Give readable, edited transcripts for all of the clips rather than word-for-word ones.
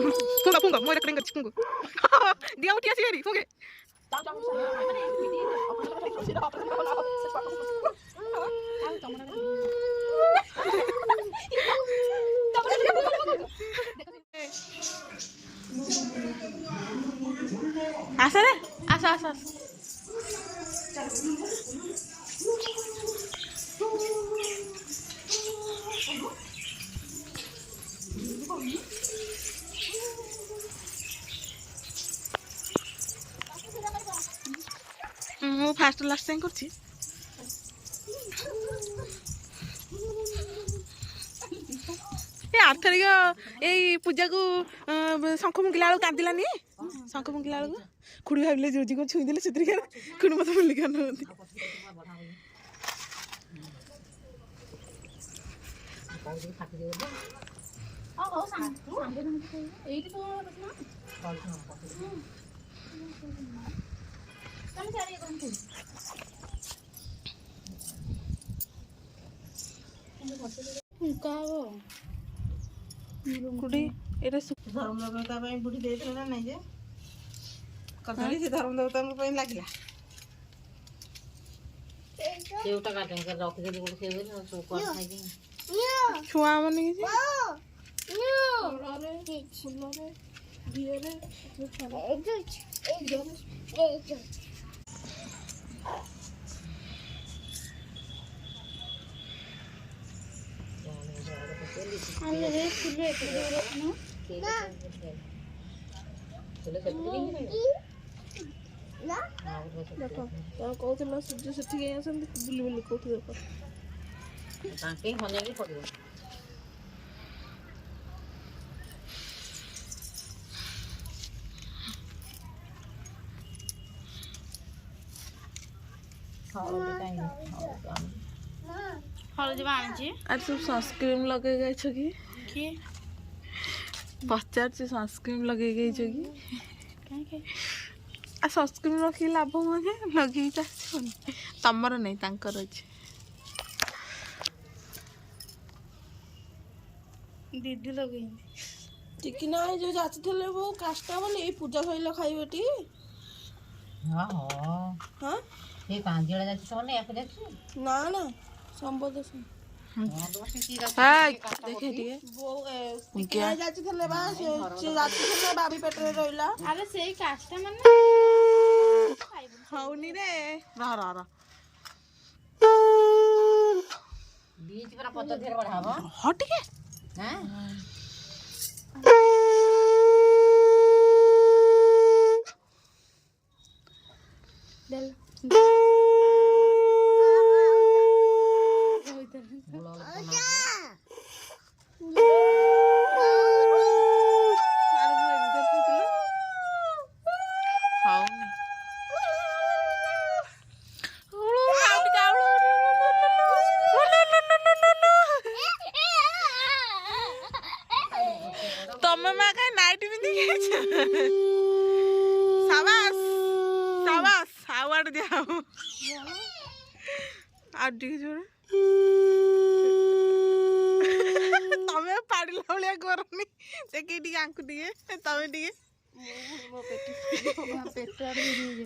फुंगा फुंगा मोर करेंगे फुंगो दिया उठी आसी हेरी फुंगे आसा रे आसा आसा ମୁଁ ଫାଷ୍ଟ ଲାଷ୍ଟ ଟାଇମ୍ କରୁଛି ଏ ଆର୍ଥରିକ ଏଇ ପୂଜାକୁ ଶଙ୍ଖ ମୁଙ୍ଗିଲା ବେଳକୁ କାନ୍ଦିଲାନି ଶଙ୍ଖ ମୁଙ୍ଗିଲା ବେଳକୁ ଖୁଡ଼ି ଭାବିଲେ ଯୋଜି କ'ଣ ଛୁଇଁ ଦେଲେ ସେଥିରେ ଖୁଡ଼ି ମତେ ବୁଲିକା ନୁହନ୍ତି कुड़ी एरे धर्म देवता बुढ़ी देते ना नहीं जे कथाली से धर्म देवता लगला सेवटा काटे कर रख दे गुड सेव न सो कर खाइ दे छुआ मन की अरे फुल रे दिए रे अरे रे फुल रे ना चलो सब ना देखो तो कहतला सूर्य सेठी गए असन बुली बुली कोठी देखो ताके होने की पड़ो हल जब आनी आज सब सनस्क्रीन लगे गई छ कि पचार सनस्क्रीन लगे गई छ कि आ सनस्क्रीन रखी लाभ माने लगे तमर नहीं तांकर अछि दीदी लगे टिकी ना जो जाची थले वो काष्टा बने ए पूजा सइला खाइबटी हां हां ये कांजीला जाची सोने या जाची ना ना संबोध सुन हां देखे दिए वो क्या जाची थले बा से जाची थले बाबी पेटरे रहिला अरे सेई काष्टा माने खाउनी रे रा रा रा बीच पर पत्थर धेर बढ़ावा हट के हैं दल तमे मा का नाइट में दिखे शाबाश शाबाश अवार्ड दिया आडी जोरे तमे पाड़िला भलिया करनी से के टी आंकु दिए तमे दिए मो पेट पेट आड़ गिरी जे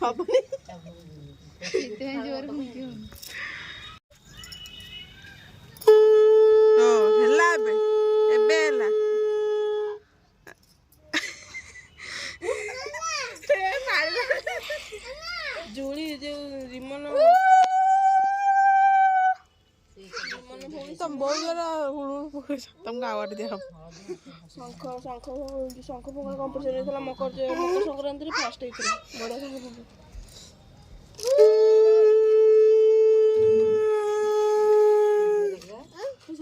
सबनी इते जोर मुक्यो ओ हेला बे एबेला जोड़ी जो रिमन तुम बहुत जरा तुम अवार्ड दिया शंख शंख शंख फुंका कंपटीशन होता मकर संक्रांति फास्ट होता बड़ा शंख फुंका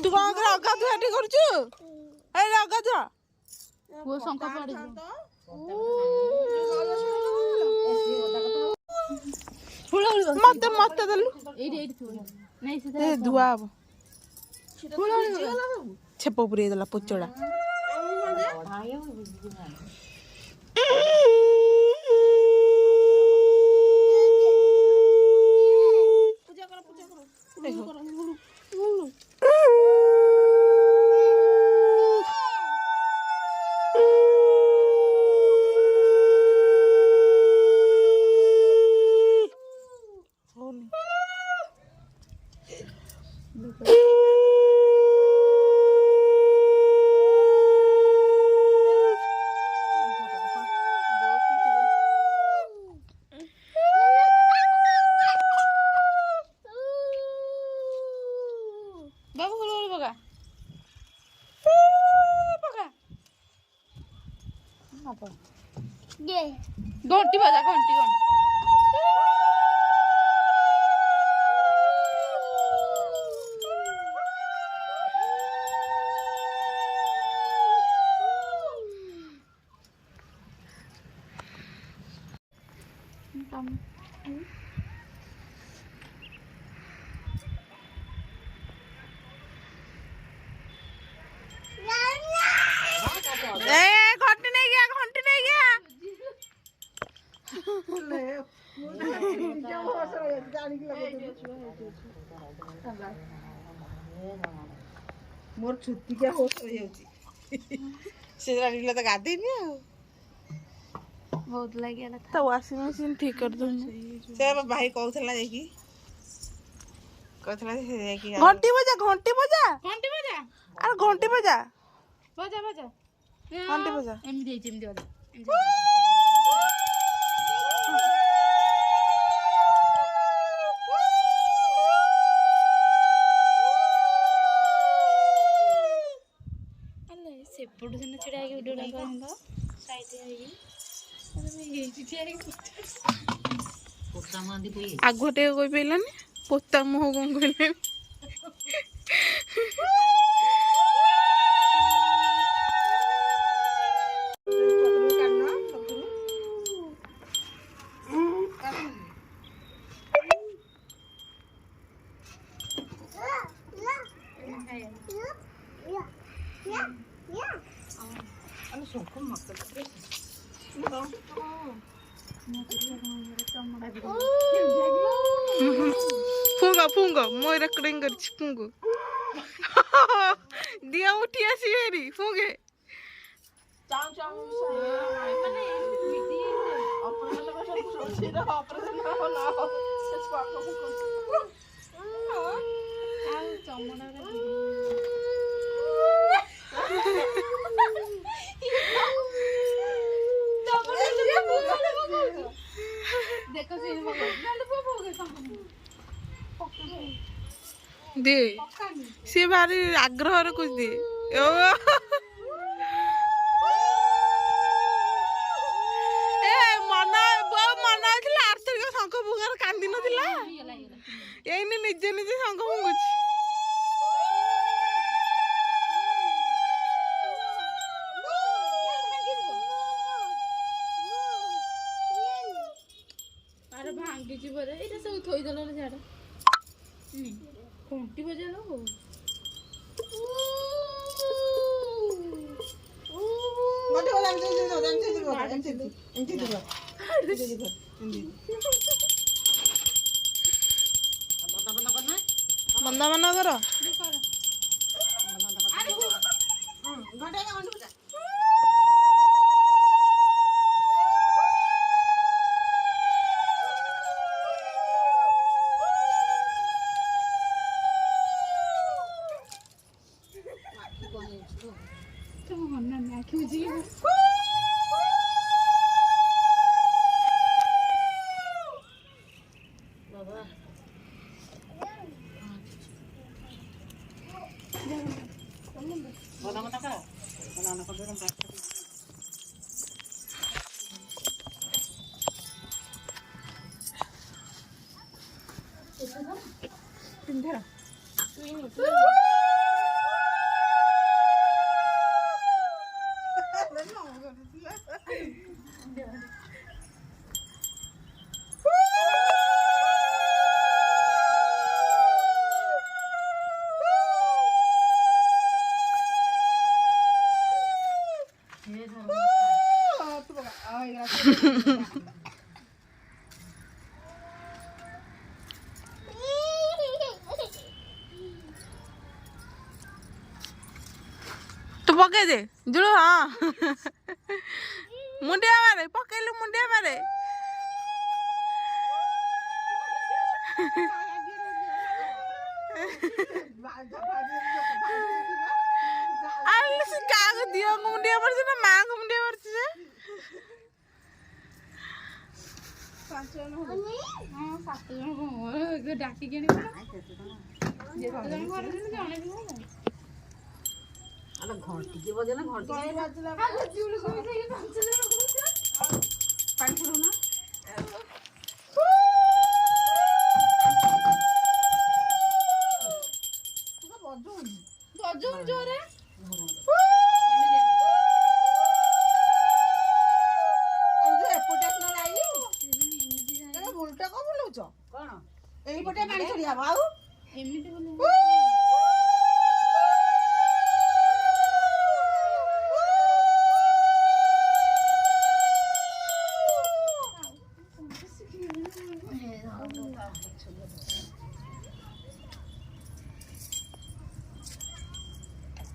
तू कौन कर अगाधुआ टी करछु ए अगाधुआ वो शंख पड़ी मत मत दलु नहीं से धुआ छेप पुरे देला पोचड़ा पूजा करो देखो हब ये घंटी बजा घंटी घंटी घंटी नहीं गया घंटी नहीं गया मोर छुट्टी क्या होश हो जाउची से रानीला तो गादी नहीं आ बहुत लगे तो वाशिंग मशीन ठीक कर दो से भाई कहथला जाकी कहथला से जाकी घंटी बजा घंटी बजा अरे घंटी बजा बजा बजा घंटी बजा एम दे बजा सेपटू दिन छिड़ा वीडियो साइड आगुटे कोई पेलानी पोता मुह कौन कहले फूंगा फूंगा मोय रेकॉर्डिंग कर फूंगो दिया उठी आसी हेरी फूंगे चाउ चाउ माने ऑपरेशन का सब सोचीरा ऑपरेशन ना हो सच बात को आ चमड़ा रे देखो से दे से भारी आग्रह रे कुछ दे ए मना मना थिला आर्थिक शंख भुगार कांदी नथिला एइने निजे निजे शंख भुगुची अरे भांगी जी बरे एटा सब थोई देला रे झाड़ा घंटी बजा लो घंटी बजा बंदा बंदा करो तू पके दे जुड़ो हाँ मुंडिया मारे पकेलु मुंडिया मारे अरे से काग दियो मुंडिया पर से ना मां को मुंडिया पर से पांच जन हो हां सात जन हो डाकी केनी जेते जन घर जने भी हो अरे घंटी के बजे ना घंटी गणे बाजला पानी छोड़ो ना गजम जोरे उल्टा कौन बोलूच कौन यही पटे पानी छड़िया आउ ଏମିତି ବୋଲି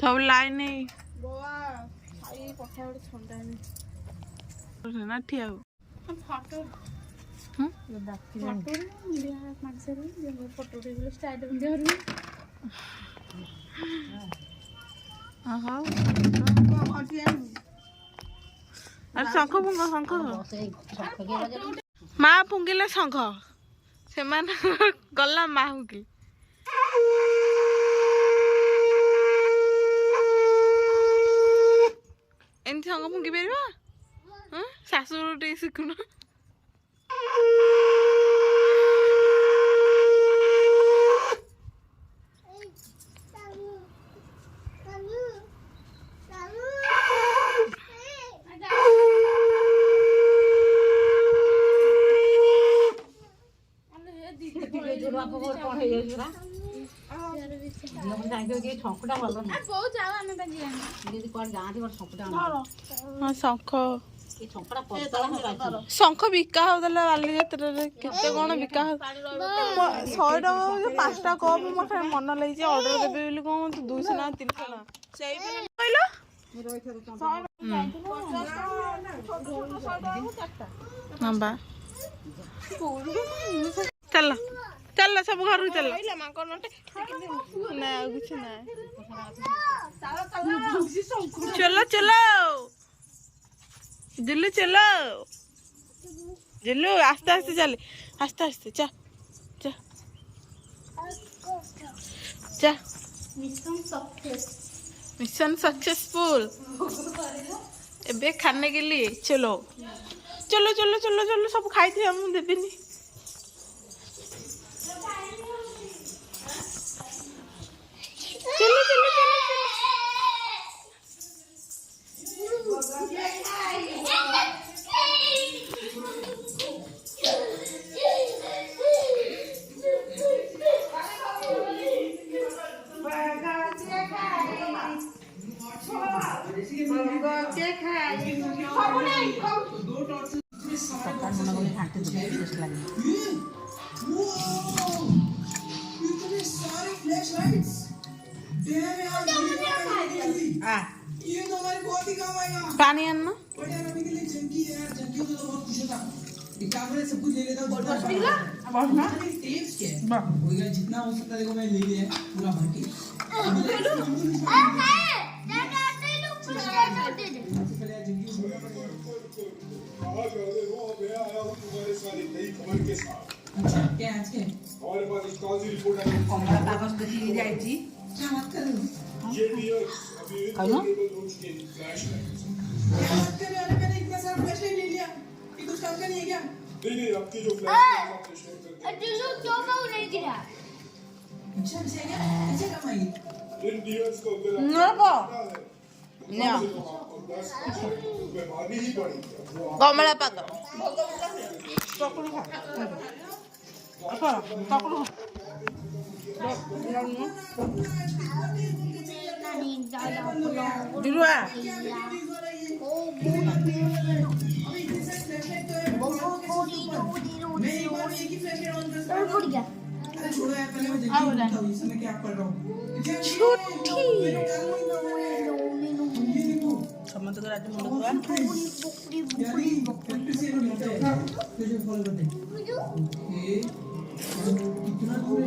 सब लाइन नहीं गोवा खाई पठा बड़े ठंडा नहीं ना ठिया हो ଫଟୋ हम ଫଟୋ ଇଣ୍ଡିଆ ମାଗସରେ ଫଟୋ ଉଠେଇଲେ ଷ୍ଟାଇଲ ଇଣ୍ଡିଆରୁ आहा अरे शंख फुंग शंख माँ फुंगिले शंख से गला माँ फुंगिले एमती शंख फुंकी पार शाशु टे शिखुन ଛକଟା ଭଲ ନାହିଁ ବୋଉ ଯାଉ ଆମେ ବାଜିଆନି ଯଦି କୁଆଡ଼େ ଯାଆନ୍ତି ଗୋଟେ ଛକଟା हाँ शंख ଏ ଛକଟା ପତଳା ହେବା शंख बिका होता बालीजात्रा केते कौन बिका 100 टका 5टा कप मत मन लगी ऑर्डर देबे बोली कौन 200 ना 300 ना सेई कहलो नंबा चल चल सब घर चल ना कुछ ना चलो चलो जिल्लू चलो जिल्लू आस्ते आस्ते चल आस्ते आस्ते चा चा चा मिशन सक्सेसफुल एबे खाने के लिए चलो चलो चलो चलो चलो सब खाई थी हम देबेनी चलो चलो चलो घाटे टेस्ट लगे पानी आना सब कुछ ले लेता हूँ जितना हो सकता है देखो मैं ले लिया पूरा भर के अच्छा क्या आज के हमारे पास एक ताज़ी रिपोर्ट आई है। कमला कागज देखी जाइए क्या मत करो ये डियर्स अभी हेलो? रोज के फ्लैश लाइट्स क्या मत करो अरे मैंने इतना सारा फ्लैश लाइट ले लिया ये कुछ काम का नहीं है क्या नहीं आपकी जो फ्लैश लाइट आपने शेयर कर अच्छा अच्छा क्या अच्छा कमाई दी इन डियर्स को अगर ना बा ना आपको 10 रुपए भागी ही पड़ेगी वो कमला पाक दिलुआ मैं एक बार एक ही फ्लैश लाइट ऑन करता हूं अरे छोड़ो यार पहले मैं जल्दी उठता हूं इस समय क्या कर रहा हूं छुट्टी ये देखो समझ तो रात मुंड हुआ यार ये फैक्ट्री से मिलता है तुझे फॉलो करते हैं कितना दूर है